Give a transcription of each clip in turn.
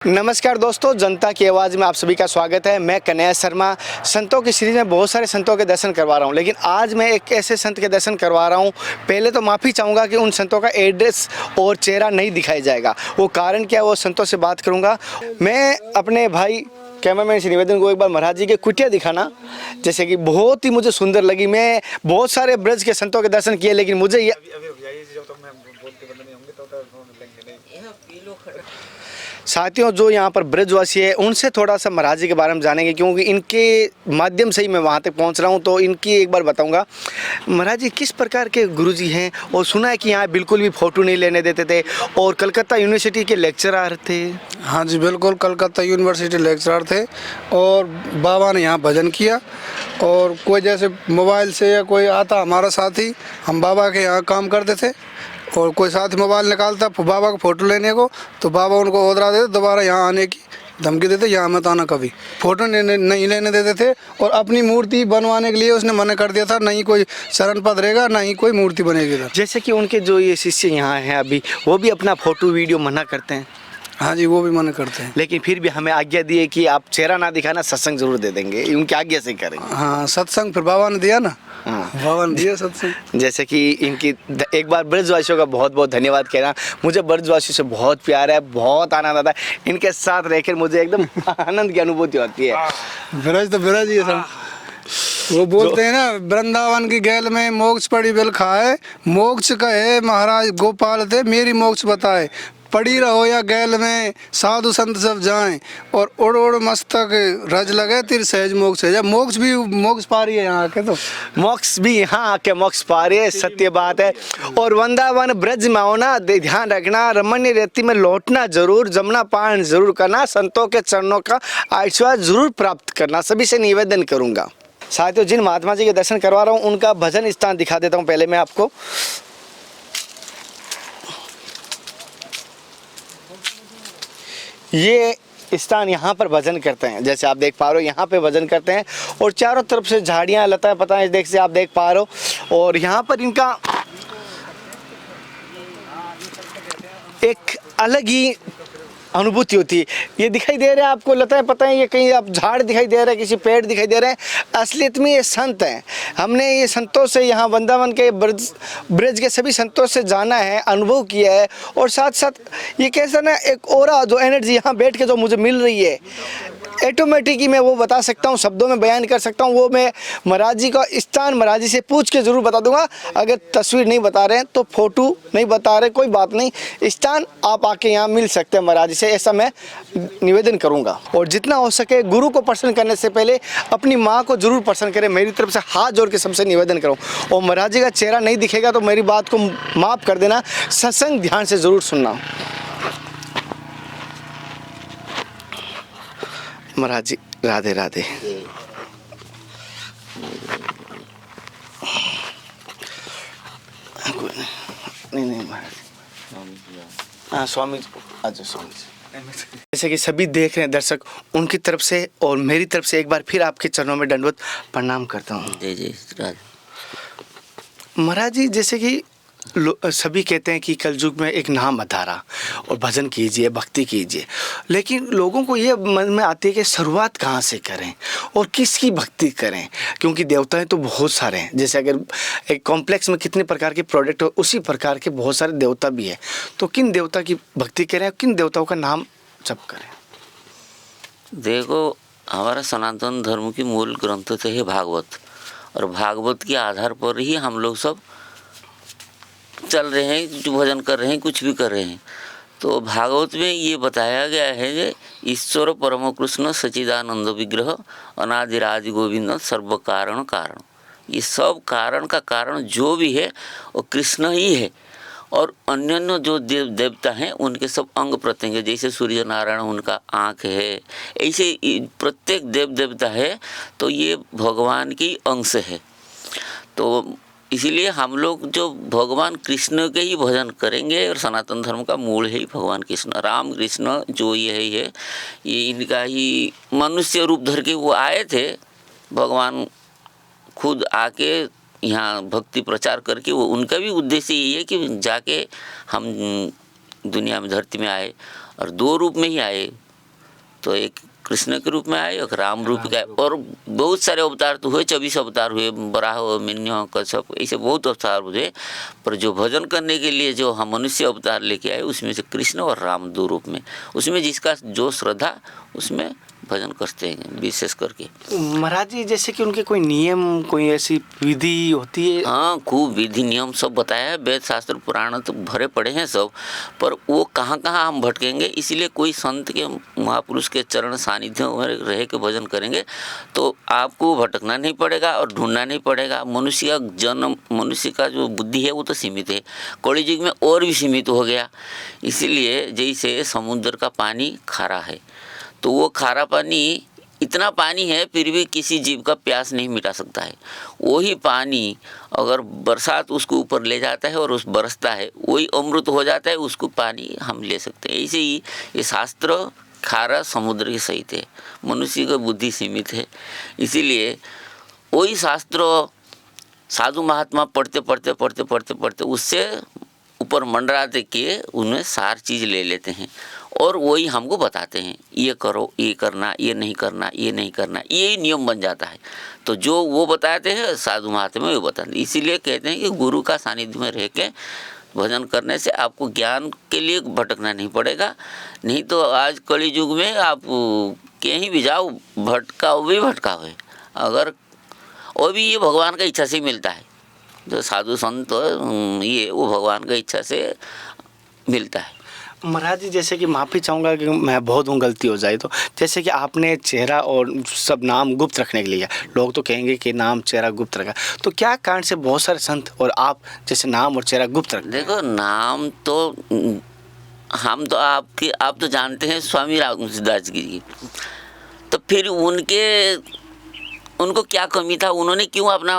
नमस्कार दोस्तों, जनता की आवाज़ में आप सभी का स्वागत है। मैं कन्हैया शर्मा। संतों की सीरीज़ में बहुत सारे संतों के दर्शन करवा रहा हूं, लेकिन आज मैं एक ऐसे संत के दर्शन करवा रहा हूं। पहले तो माफ़ी चाहूँगा कि उन संतों का एड्रेस और चेहरा नहीं दिखाया जाएगा। वो कारण क्या है वो संतों से बात करूँगा। मैं अपने भाई कैमरामैन से निवेदन को एक बार महाराज जी के कुटिया दिखाना, जैसे कि बहुत ही मुझे सुंदर लगी। मैं बहुत सारे ब्रज के संतों के दर्शन किए, लेकिन मुझे ये साथियों जो यहाँ पर ब्रजवासी है उनसे थोड़ा सा महाराज जी के बारे में जानेंगे, क्योंकि इनके माध्यम से ही मैं वहाँ तक पहुँच रहा हूँ। तो इनकी एक बार बताऊँगा, महाराज जी किस प्रकार के गुरुजी हैं। और सुना है कि यहाँ बिल्कुल भी फ़ोटो नहीं लेने देते थे और कलकत्ता यूनिवर्सिटी के लेक्चरर थे। हाँ जी बिल्कुल, कलकत्ता यूनिवर्सिटी लेक्चरर थे और बाबा ने यहाँ भजन किया। और कोई जैसे मोबाइल से या कोई आता हमारा साथी, हम बाबा के यहाँ काम करते थे, और कोई साथी मोबाइल निकालता बाबा को फ़ोटो लेने को, तो बाबा उनको ओदरा देते, दोबारा यहाँ आने की धमकी देते, यहाँ मत आना कभी। फ़ोटो नहीं लेने देते थे। और अपनी मूर्ति बनवाने के लिए उसने मना कर दिया था, नहीं कोई शरण पद रहेगा, ना ही कोई मूर्ति बनेगी इधर। जैसे कि उनके जो ये शिष्य यहाँ हैं अभी, वो भी अपना फ़ोटो वीडियो मना करते हैं। हाँ जी, वो भी मना करते हैं, लेकिन फिर भी हमें आज्ञा दी है कि आप चेहरा ना दिखाना, सत्संग जरूर दे देंगे। उनकी आज्ञा से करेंगे। हाँ, सत्संग फिर बाबा ने दिया ना। हाँ, बाबा ने दिया सत्संग। जैसे कि इनकी एक बार ब्रजवासियों का बहुत बहुत धन्यवाद कहना। मुझे ब्रजवासियों से बहुत प्यार है, बहुत आनंद आता है। इनके साथ रहकर मुझे एकदम आनंद की अनुभूति होती है। ब्रज तो ब्रज ही है सब। वो बोलते हैं ना, वृंदावन की गैल में मोक्ष पड़ी बिल खाए, मोक्ष कहे महाराज गोपाल थे मेरी मोक्ष बताए। पड़ी रहो या गैल में साधु संत सब जाएं, और उड़ उड़ मस्तक रज लगे तिर सहज मोक्ष है। जब मोक्ष भी मोक्ष पा रही है यहाँ आके, तो मोक्ष भी यहाँ आके मोक्ष पा रही है, सत्य बात है। और वृंदावन ब्रज में होना, ध्यान रखना, रमणीय रेती में लौटना जरूर, जमुना पान जरूर करना, संतों के चरणों का आशीर्वाद जरूर प्राप्त करना, सभी से निवेदन करूँगा। साथियों, जिन महात्मा जी के दर्शन करवा रहा हूँ उनका भजन स्थान दिखा देता हूँ पहले मैं आपको। ये स्थान यहाँ पर भजन करते हैं, जैसे आप देख पा रहे हो यहाँ पे भजन करते हैं। और चारों तरफ से झाड़ियाँ लता पता है, देख से आप देख पा रहे हो। और यहाँ पर इनका एक अलग ही अनुभूति होती है। ये दिखाई दे रहा है आपको, लता है पता है, ये कहीं आप झाड़ दिखाई दे रहा है, किसी पेड़ दिखाई दे रहे हैं, असलियत में ये संत हैं। हमने ये संतों से, यहाँ वृंदावन के ब्रज के सभी संतों से जाना है, अनुभव किया है। और साथ साथ ये कैसा ना एक ओरा जो एनर्जी यहाँ बैठ के जो मुझे मिल रही है, ऑटोमेटिक ही मैं वो बता सकता हूँ, शब्दों में बयान कर सकता हूँ। वो मैं महाराज जी का स्थान महाराज जी से पूछ के ज़रूर बता दूंगा। अगर तस्वीर नहीं बता रहे हैं तो फोटो नहीं बता रहे, कोई बात नहीं, स्थान आप आके यहाँ मिल सकते हैं महाराज जी से, ऐसा मैं निवेदन करूँगा। और जितना हो सके गुरु को प्रसन्न करने से पहले अपनी माँ को जरूर प्रसन्न करें, मेरी तरफ से हाथ जोड़ के सबसे निवेदन करूँ। और महाराज जी का चेहरा नहीं दिखेगा तो मेरी बात को माफ़ कर देना, सत्संग ध्यान से ज़रूर सुनना। महाराज जी राधे राधे। नहीं महाराज, हाँ स्वामी जी, अच्छा स्वामी जी। जैसे कि सभी देख रहे हैं दर्शक, उनकी तरफ से और मेरी तरफ से एक बार फिर आपके चरणों में दंडवत प्रणाम करता हूँ। जी जी महाराज जी, जैसे कि सभी कहते हैं कि कलयुग में एक नाम अधारा और भजन कीजिए, भक्ति कीजिए, लेकिन लोगों को ये मन में आती है कि शुरुआत कहाँ से करें और किसकी भक्ति करें, क्योंकि देवताएं तो बहुत सारे हैं। जैसे अगर एक कॉम्प्लेक्स में कितने प्रकार के प्रोडक्ट हो, उसी प्रकार के बहुत सारे देवता भी है। तो किन देवता की भक्ति करें, किन देवताओं का नाम जप करें? देखो, हमारा सनातन धर्म की मूल ग्रंथ से है भागवत, और भागवत के आधार पर ही हम लोग सब चल रहे हैं, जो भजन कर रहे हैं, कुछ भी कर रहे हैं। तो भागवत में ये बताया गया है कि ईश्वर परम कृष्ण सच्चिदानंद विग्रह अनादिराज गोविंद सर्व कारण कारण। ये सब कारण का कारण जो भी है वो कृष्ण ही है। और अन्य जो देव देवता हैं उनके सब अंग प्रत्यंग, जैसे सूर्य नारायण उनका आँख है, ऐसे प्रत्येक देव देवता है तो ये भगवान की अंश है। तो इसीलिए हम लोग जो भगवान कृष्ण के ही भजन करेंगे। और सनातन धर्म का मूल है ही भगवान कृष्ण, राम कृष्ण जो ये इनका ही मनुष्य रूप धर के वो आए थे। भगवान खुद आके यहाँ भक्ति प्रचार करके, वो उनका भी उद्देश्य यही है कि जाके हम दुनिया में धरती में आए, और दो रूप में ही आए, तो एक कृष्ण के रूप में आए, एक राम रूप के आए, और बहुत सारे अवतार तो हुए, 24 अवतार हुए, बराह, मिन्य, कश्यप, ऐसे बहुत अवतार हुए। पर जो भजन करने के लिए जो हम मनुष्य अवतार लेके आए, उसमें से कृष्ण और राम 2 रूप में, उसमें जिसका जो श्रद्धा उसमें भजन करते हैं विशेष करके। महाराज जी जैसे कि उनके कोई नियम, कोई ऐसी विधि होती है? हाँ, खूब विधि नियम सब बताया है, वेद शास्त्र पुराण तो भरे पड़े हैं सब, पर वो कहाँ कहाँ हम भटकेंगे। इसलिए कोई संत के, महापुरुष के चरण सानिध्य में रह के भजन करेंगे तो आपको भटकना नहीं पड़ेगा और ढूंढना नहीं पड़ेगा। मनुष्य का जन्म, मनुष्य का जो बुद्धि है वो तो सीमित है, कलि युग में और भी सीमित हो गया। इसीलिए जैसे समुद्र का पानी खारा है, तो वो खारा पानी, इतना पानी है फिर भी किसी जीव का प्यास नहीं मिटा सकता है। वही पानी अगर बरसात उसको ऊपर ले जाता है और उस बरसता है, वही अमृत हो जाता है, उसको पानी हम ले सकते हैं। ऐसे ही ये शास्त्र खारा समुद्र के सहित है, मनुष्य की बुद्धि सीमित है। इसीलिए वही शास्त्र साधु महात्मा पढ़ते पढ़ते पढ़ते पढ़ते पढ़ते उससे ऊपर मंडराते के उनमें सार चीज़ ले लेते हैं और वही हमको बताते हैं, ये करो, ये करना, ये नहीं करना, ये नहीं करना, ये नियम बन जाता है। तो जो वो बताते हैं साधु महात्मा वो बताते हैं। इसीलिए कहते हैं कि गुरु का सानिध्य में रह के भजन करने से आपको ज्ञान के लिए भटकना नहीं पड़ेगा। नहीं तो आज कलि युग में आप कहीं भी जाओ, भटकाओ है, अगर वो भी ये भगवान का इच्छा से मिलता है। जो साधु संत ये वो भगवान का इच्छा से मिलता है। महाराज जी जैसे कि माफ़ी चाहूँगा कि मैं बहुत हूँ, गलती हो जाए तो, जैसे कि आपने चेहरा और सब नाम गुप्त रखने के लिए, लोग तो कहेंगे कि नाम चेहरा गुप्त रखा, तो क्या कारण से बहुत सारे संत और आप जैसे नाम और चेहरा गुप्त रखते हैं? देखो, नाम तो हम तो आप तो जानते हैं स्वामी राघवदास जी, तो फिर उनको क्या कमी था, उन्होंने क्यों अपना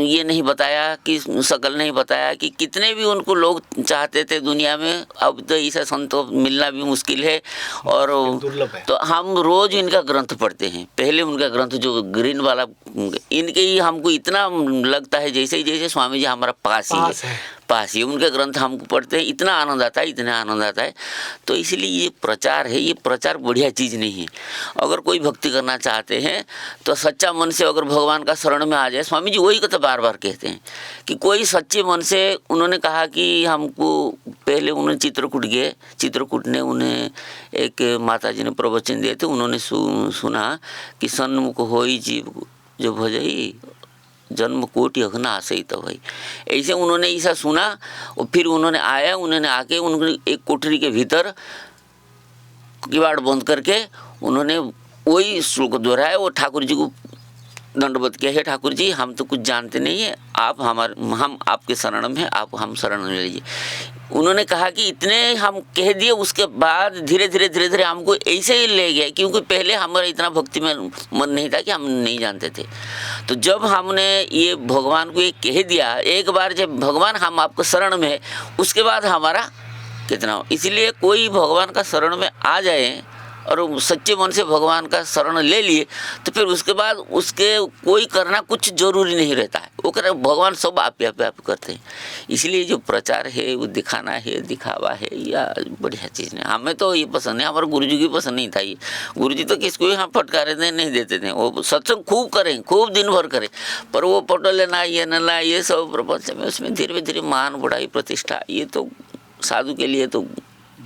ये नहीं बताया कि शकल नहीं बताया कि कितने भी उनको लोग चाहते थे दुनिया में। अब तो ऐसा संत मिलना भी मुश्किल है और दुर्लभ है। तो हम रोज इनका ग्रंथ पढ़ते हैं। पहले उनका ग्रंथ जो ग्रीन वाला, इनके ही हमको इतना लगता है जैसे स्वामी जी हमारा पास ही उनके ग्रंथ हमको पढ़ते हैं, इतना आनंद आता है। तो इसलिए ये प्रचार है, ये प्रचार बढ़िया चीज़ नहीं है। अगर कोई भक्ति करना चाहते हैं तो सच्चा मन से अगर भगवान का शरण में आ जाए, स्वामी जी वही तो बार बार कहते हैं कि कोई सच्चे मन से, उन्होंने कहा कि हमको पहले उन्होंने चित्रकूट ने उन्हें एक माता जी ने प्रवचन दिए थे, उन्होंने सुना कि सन्मुख होई जीव जो भजई जन्म कोटि अघना आशय तो भाई। ऐसे उन्होंने ऐसा सुना और फिर उन्होंने आके उन्होंने एक कोठरी के भीतर किवाड़ बंद करके उन्होंने वही श्लोक दोहराया। वो ठाकुर जी को दंडवत किया, है ठाकुर जी हम तो कुछ जानते नहीं है, हम आपके शरण में हैं, आप हम शरण ले लीजिए। उन्होंने कहा कि इतने हम कह दिए, उसके बाद धीरे धीरे हमको ऐसे ही ले गया, क्योंकि पहले हमारा इतना भक्ति में मन नहीं था कि हम नहीं जानते थे। तो जब हमने ये भगवान को ये कह दिया, एक बार जब भगवान हम आपको शरण में है, उसके बाद हमारा कितना। इसलिए कोई भगवान का शरण में आ जाए और सच्चे मन से भगवान का शरण ले लिए तो फिर उसके बाद उसके कोई करना कुछ जरूरी नहीं रहता है, वो कर भगवान सब आप करते हैं। इसलिए जो प्रचार है वो दिखाना है, दिखावा है, या बढ़िया चीज़ नहीं। हमें तो ये पसंद है, हमारे गुरुजी की पसंद नहीं था ये। गुरुजी तो किसको यहाँ फटकारे नहीं देते थे, वो सत्संग खूब करें, खूब दिन भर करें, पर वो फोटो लेना ये न ये सब प्रपंच में, उसमें धीरे धीरे मान बढ़ाई प्रतिष्ठा, ये तो साधु के लिए तो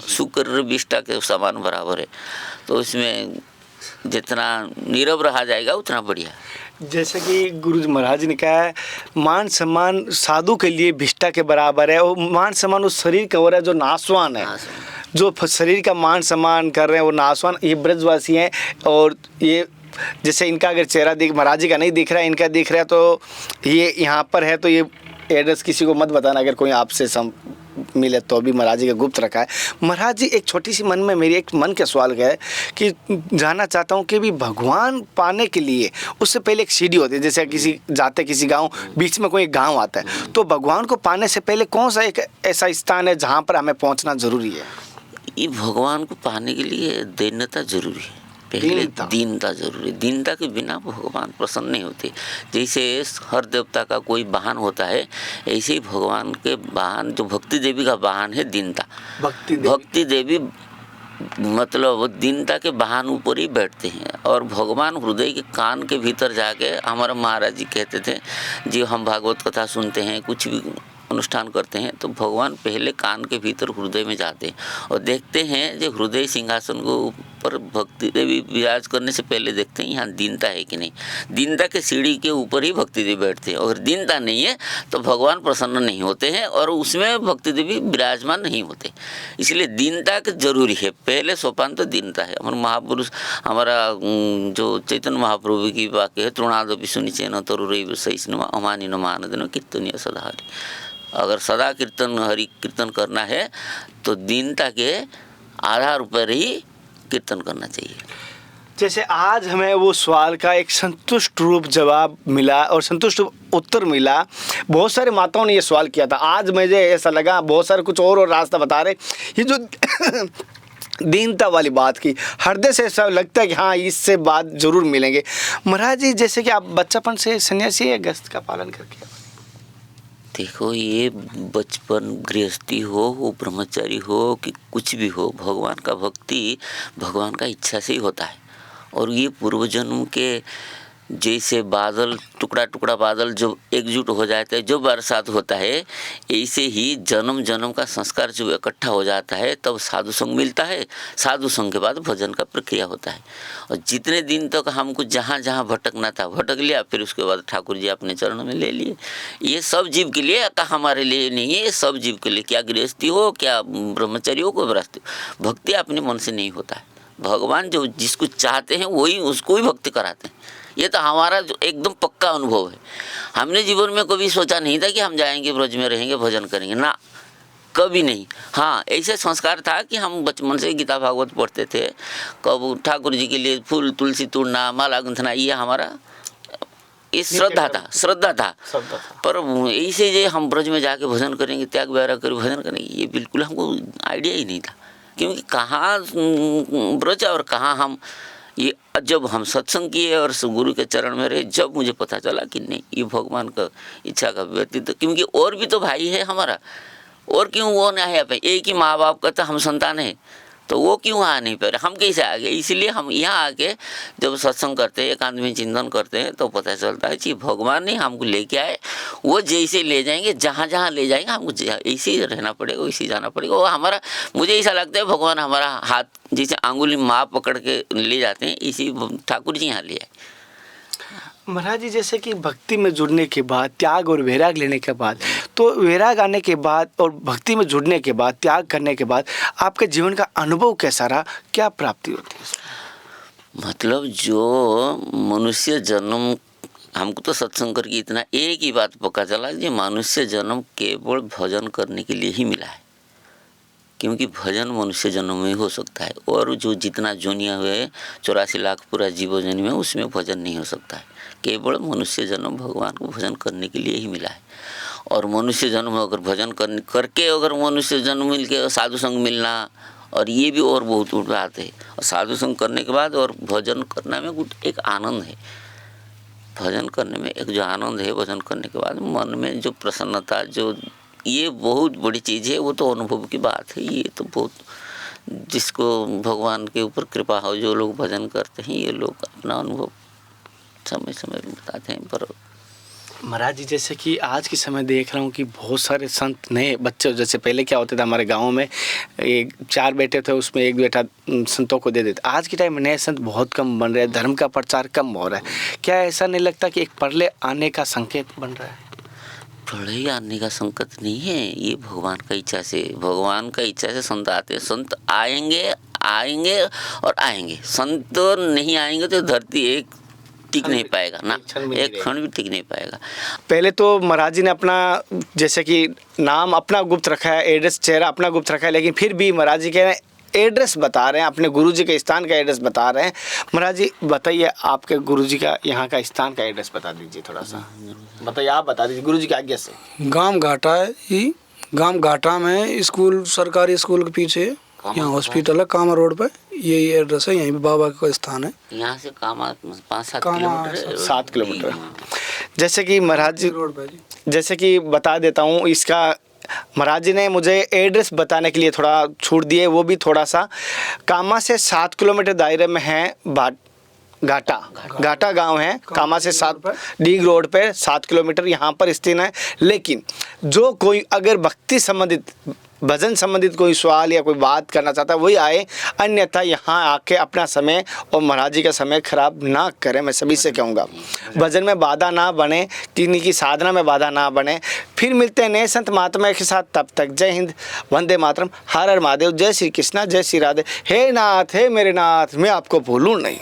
शुक्र विष्ठा के समान बराबर है। तो इसमें जितना नीरव रहा जाएगा उतना बढ़िया। जैसे कि गुरु महाराज ने कहा है, मान सम्मान साधु के लिए विष्ठा के बराबर है, और मान सम्मान उस शरीर का हो रहा है जो नासवान है, जो शरीर का मान सम्मान कर रहे हैं वो नासवान, ये ब्रजवासी हैं। और ये जैसे इनका अगर चेहरा महाराज जी का नहीं दिख रहा है, इनका दिख रहा है, तो ये यहाँ पर है, तो ये एड्रेस किसी को मत बताना, अगर कोई आपसे मिले तो अभी महाराज जी का गुप्त रखा है। महाराज जी एक छोटी सी मन में मेरी एक मन का सवाल है कि जानना चाहता हूँ कि भी भगवान पाने के लिए उससे पहले एक सीढ़ी होती है, जैसे किसी गांव, बीच में कोई गांव आता है, तो भगवान को पाने से पहले कौन सा एक ऐसा स्थान है जहाँ पर हमें पहुँचना जरूरी है? ये भगवान को पाने के लिए दीनता जरूरी है, पहले दीनता जरूरी। दीनता के बिना भगवान प्रसन्न नहीं होते। जैसे हर देवता का कोई वाहन होता है, ऐसे ही भगवान के वाहन, जो भक्ति देवी का वाहन है, दीनता। भक्ति देवी मतलब वो दीनता के बहान ऊपर ही बैठते हैं। और भगवान हृदय के कान के भीतर जाके, हमारा महाराज जी कहते थे, जी हम भागवत कथा सुनते हैं, कुछ भी अनुष्ठान करते हैं, तो भगवान पहले कान के भीतर हृदय में जाते हैं और देखते हैं जो हृदय सिंहासन को ऊपर भक्ति देवी विराज करने से पहले देखते हैं यहाँ दीनता है कि नहीं। दीनता के सीढ़ी के ऊपर ही भक्ति देवी बैठते हैं। अगर दीनता नहीं है तो भगवान प्रसन्न नहीं होते हैं और उसमें भक्ति देवी विराजमान नहीं होते। इसलिए दीनता के जरूरी है, पहले सोपान तो दीनता है। हमारे महापुरुष, हमारा जो चैतन्य महाप्रभु की वाक्य है, तृणादपि सुनिचेन तरुरैव सहिष्णुः अमानिनो मानदेन कीर्तनीय सदा हरि। अगर सदा कीर्तन हरि कीर्तन करना है तो दीनता के आधार पर ही कीर्तन करना चाहिए। जैसे आज हमें वो सवाल का एक संतुष्ट रूप जवाब मिला और संतुष्ट उत्तर मिला। बहुत सारे माताओं ने ये सवाल किया था, आज मुझे ऐसा लगा बहुत सारे कुछ और रास्ता बता रहे। ये जो दीनता वाली बात की, हृदय से ऐसा लगता है कि हाँ इससे बात जरूर मिलेंगे। महाराज जी, जैसे कि आप बच्चापन से सन्यासी है, गृहस्थ का पालन करके? देखो, ये बचपन गृहस्थी हो, वो ब्रह्मचारी हो कि कुछ भी हो, भगवान का भक्ति भगवान का इच्छा से ही होता है। और ये पूर्व जन्म के जैसे बादल, टुकड़ा टुकड़ा बादल जो एकजुट हो जाते हैं, जो बरसात होता है, ऐसे ही जन्म जन्म का संस्कार जब इकट्ठा हो जाता है तब साधु संग मिलता है। साधु संग के बाद भजन का प्रक्रिया होता है। और जितने दिन तक हमको जहाँ जहाँ भटकना था भटक लिया, फिर उसके बाद ठाकुर जी अपने चरणों में ले लिए। ये सब जीव के लिए, हमारे लिए नहीं है, ये सब जीव के लिए, क्या गृहस्थी हो, क्या ब्रह्मचर्य हो, कोई गृहस्थी हो, भक्ति अपने मन से नहीं होता है। भगवान जो जिसको चाहते हैं वही उसको ही भक्ति कराते हैं। ये तो हमारा जो एकदम पक्का अनुभव है। हमने जीवन में कभी सोचा नहीं था कि हम जाएंगे ब्रज में रहेंगे भजन करेंगे, ना, कभी नहीं। हाँ, ऐसे संस्कार था कि हम बचपन से गीता भागवत पढ़ते थे, कब ठाकुर जी के लिए फूल तुलसी तोड़ना, माला गुंथना, ये हमारा ये श्रद्धा था। पर ऐसे जो हम ब्रज में जाके भजन करेंगे, त्याग वैराग कर भजन करेंगे, ये बिल्कुल हमको आइडिया ही नहीं था। क्योंकि कहाँ ब्रज और कहाँ हम, ये जब हम सत्संग किए और गुरु के चरण में रहे, जब मुझे पता चला कि नहीं, ये भगवान का इच्छा का व्यतीत। क्योंकि और भी तो भाई है हमारा, और क्यों वो नहीं आ पाए? एक ही माँ बाप का तो हम संतान है, तो वो क्यों आ नहीं पाए? हम कैसे आ गए? इसलिए हम यहाँ आके जब सत्संग करते हैं, एकांत में चिंतन करते हैं, तो पता चलता है कि भगवान ने हमको लेके आए, वो जैसे ले जाएंगे, जहाँ जहाँ ले जाएंगे हमको ऐसे ही रहना पड़ेगा, वैसे जाना पड़ेगा। वो हमारा, मुझे ऐसा लगता है भगवान हमारा हाथ जैसे आंगुली माँ पकड़ के ले जाते हैं, इसी ठाकुर जी यहाँ ले आए। महाराज जी, जैसे कि भक्ति में जुड़ने के बाद, त्याग और वैराग लेने के बाद, तो वैराग आने के बाद और भक्ति में जुड़ने के बाद, त्याग करने के बाद आपके जीवन का अनुभव कैसा रहा, क्या प्राप्ति होती है? मतलब जो मनुष्य जन्म, हमको तो सत्संग करके इतना एक ही बात पता चला कि मनुष्य जन्म केवल भजन करने के लिए ही मिला है। क्योंकि भजन मनुष्य जन्म में हो सकता है, और जो जितना जोनिया हुए 84 लाख पूरा जीव जन्म में, उसमें भजन नहीं हो सकता है। केवल मनुष्य जन्म भगवान को भजन करने के लिए ही मिला है। और मनुष्य जन्म अगर भजन करके अगर मनुष्य जन्म मिल के साधु संग मिलना, और ये भी और बहुत बात है। और साधु संग करने के बाद और भजन करने में एक आनंद है। भजन करने में एक जो आनंद है, भजन करने के बाद मन में जो प्रसन्नता, जो ये बहुत बड़ी चीज़ है, वो तो अनुभव की बात है। ये तो बहुत, जिसको भगवान के ऊपर कृपा हो, जो लोग भजन करते हैं, ये लोग अपना अनुभव समय समय में बताते हैं। पर महाराज जी, जैसे कि आज के समय देख रहा हूँ कि बहुत सारे संत नए बच्चे, जैसे पहले क्या होता था हमारे गांव में, एक 4 बेटे थे, उसमें एक बेटा संतों को दे देते। आज के टाइम में नए संत बहुत कम बन रहे हैं, धर्म का प्रचार कम हो रहा है। क्या ऐसा नहीं लगता कि एक परले आने का संकेत बन रहा है? प्रलय आने का संकट नहीं है, ये भगवान का इच्छा से, भगवान का इच्छा से संत आते हैं। संत आएंगे और आएंगे। संत नहीं आएंगे तो धरती एक टिक नहीं पाएगा ना, एक क्षण भी टिक नहीं पाएगा। पहले तो महाराज जी ने अपना, जैसे कि नाम अपना गुप्त रखा है, एड्रेस चेहरा अपना गुप्त रखा है, लेकिन फिर भी महाराज जी के एड्रेस बता रहे हैं, अपने गुरु जी के स्थान का एड्रेस बता रहे हैं। महाराज जी बताइए, आपके गुरु जी का यहाँ का स्थान का एड्रेस बता दीजिए, थोड़ा सा बताइए, आप बता दीजिए गुरु जी की आज्ञा से। गांव घाटा है, ये गांव घाटा में स्कूल, सरकारी स्कूल के पीछे यहाँ हॉस्पिटल है, कामा रोड पे, यही एड्रेस है, यहीं पे बाबा का स्थान है। यहाँ से कामा 5-7 किलोमीटर, 7 किलोमीटर। जैसे कि महाराज जी, जैसे कि बता देता हूँ, इसका महाराज जी ने मुझे एड्रेस बताने के लिए थोड़ा छूट दिए, वो भी थोड़ा सा। कामा से 7 किलोमीटर दायरे में है घाटा गांव है। कामा से 7 डीग रोड पे 7 किलोमीटर यहाँ पर स्थित है। लेकिन जो कोई अगर भक्ति संबंधित, भजन संबंधित कोई सवाल या कोई बात करना चाहता है वही आए, अन्यथा यहाँ आके अपना समय और महाराज जी का समय खराब ना करें। मैं सभी से कहूँगा भजन में बाधा ना बने, किन्हीं की साधना में बाधा ना बने। फिर मिलते हैं नए संत महात्मा के साथ, तब तक जय हिंद, वंदे मातरम, हर हर महादेव, जय श्री कृष्णा, जय श्री राधे। हे नाथ, हे मेरे नाथ, मैं आपको भूलूं नहीं।